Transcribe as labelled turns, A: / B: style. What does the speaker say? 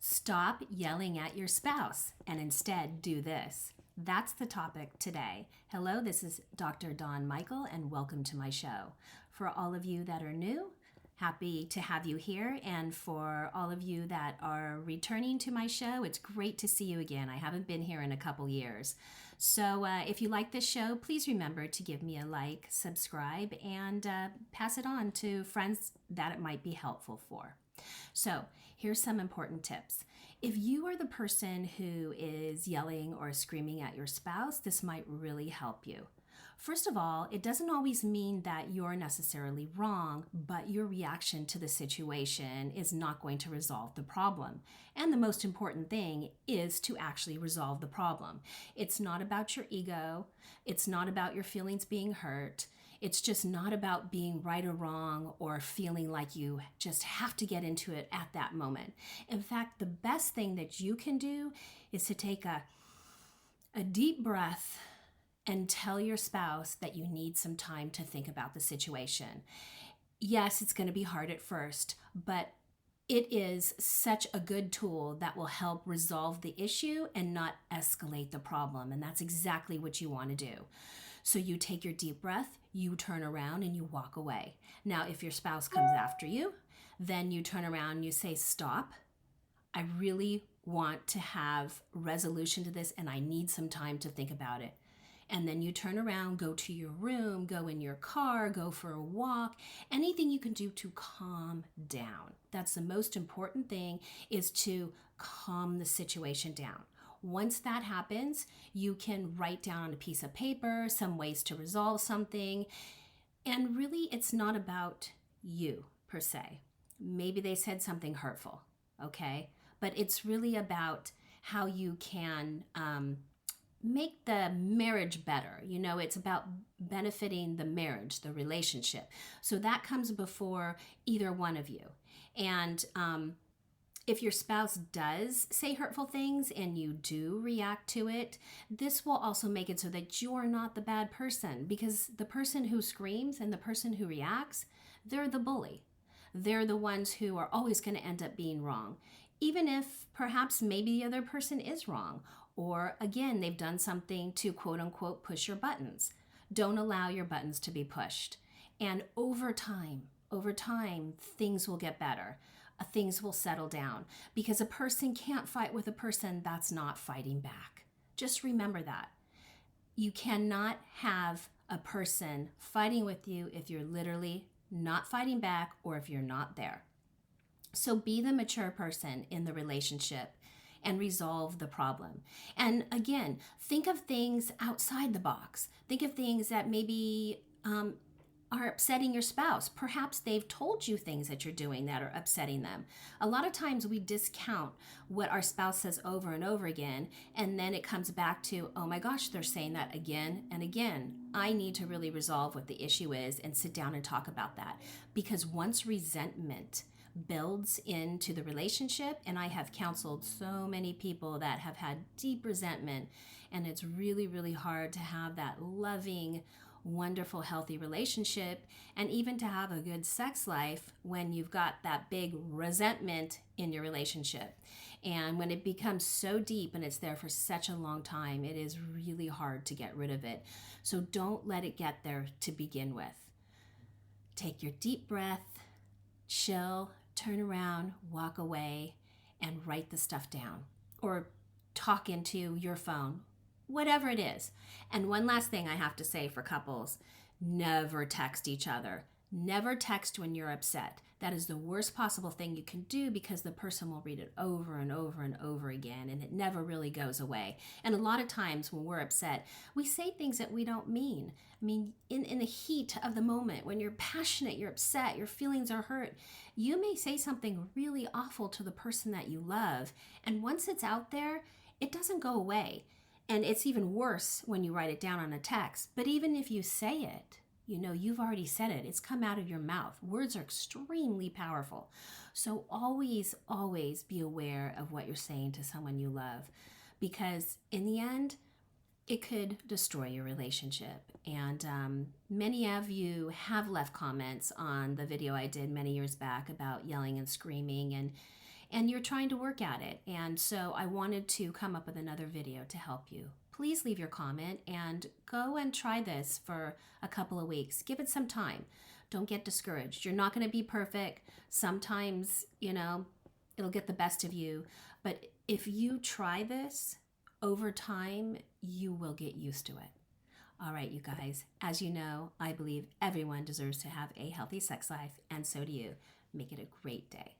A: Stop yelling at your spouse and instead do this. That's the topic today. Hello, this is Dr. Dawn Michael, and welcome to my show. For all of you that are new, happy to have you here. And for all of you that are returning to my show, it's great to see you again. I haven't been here in a couple years. So if you like this show, please remember to give me a like, subscribe, and pass it on to friends that it might be helpful for. So here's some important tips. If you are the person who is yelling or screaming at your spouse, this might really help you. First of all, it doesn't always mean that you're necessarily wrong, but your reaction to the situation is not going to resolve the problem. And the most important thing is to actually resolve the problem. It's not about your ego. It's not about your feelings being hurt. It's just not about being right or wrong or feeling like you just have to get into it at that moment. In fact, the best thing that you can do is to take a deep breath and tell your spouse that you need some time to think about the situation. Yes, it's going to be hard at first, but it is such a good tool that will help resolve the issue and not escalate the problem. And that's exactly what you want to do. So you take your deep breath, you turn around and you walk away. Now, if your spouse comes after you, then you turn around and you say, stop. I really want to have resolution to this and I need some time to think about it. And then you turn around, go to your room, go in your car, go for a walk, anything you can do to calm down. That's the most important thing, is to calm the situation down. Once that happens, you can write down on a piece of paper some ways to resolve something. And really, it's not about you per se. Maybe they said something hurtful, okay? But it's really about how you can make the marriage better. You know, it's about benefiting the marriage, the relationship. So that comes before either one of you. And if your spouse does say hurtful things and you do react to it, this will also make it so that you're not the bad person, because the person who screams and the person who reacts, they're the bully. They're the ones who are always going to end up being wrong, even if perhaps maybe the other person is wrong, or again, they've done something to quote unquote push your buttons. Don't allow your buttons to be pushed. And over time, things will get better. Things will settle down, because a person can't fight with a person that's not fighting back. Just remember that. You cannot have a person fighting with you if you're literally not fighting back or if you're not there. So be the mature person in the relationship and resolve the problem. And again, think of things outside the box. Think of things that maybe are upsetting your spouse. Perhaps they've told you things that you're doing that are upsetting them. A lot of times we discount what our spouse says over and over again, and then it comes back to, oh my gosh, they're saying that again and again. I need to really resolve what the issue is and sit down and talk about that. Because once resentment builds into the relationship, and I have counseled so many people that have had deep resentment, and it's really, really hard to have that loving, wonderful, healthy relationship, and even to have a good sex life when you've got that big resentment in your relationship. And when it becomes so deep and it's there for such a long time, it is really hard to get rid of it. So don't let it get there to begin with. Take your deep breath, chill, turn around, walk away, and write the stuff down, or talk into your phone, whatever it is. And one last thing I have to say for couples: never text each other. Never text when you're upset. That is the worst possible thing you can do, because the person will read it over and over and over again, and it never really goes away. And a lot of times when we're upset, we say things that we don't mean. I mean, in the heat of the moment, when you're passionate, you're upset, your feelings are hurt, you may say something really awful to the person that you love. And once it's out there, it doesn't go away. And it's even worse when you write it down on a text. But even if you say it, you know, you've already said it. It's come out of your mouth. Words are extremely powerful. So always, always be aware of what you're saying to someone you love, because in the end, it could destroy your relationship. And many of you have left comments on the video I did many years back about yelling and screaming, and you're trying to work at it. And so I wanted to come up with another video to help you. Please leave your comment and go and try this for a couple of weeks. Give it some time. Don't get discouraged. You're not going to be perfect. Sometimes, it'll get the best of you. But if you try this over time, you will get used to it. All right, you guys, as you know, I believe everyone deserves to have a healthy sex life, and so do you. Make it a great day.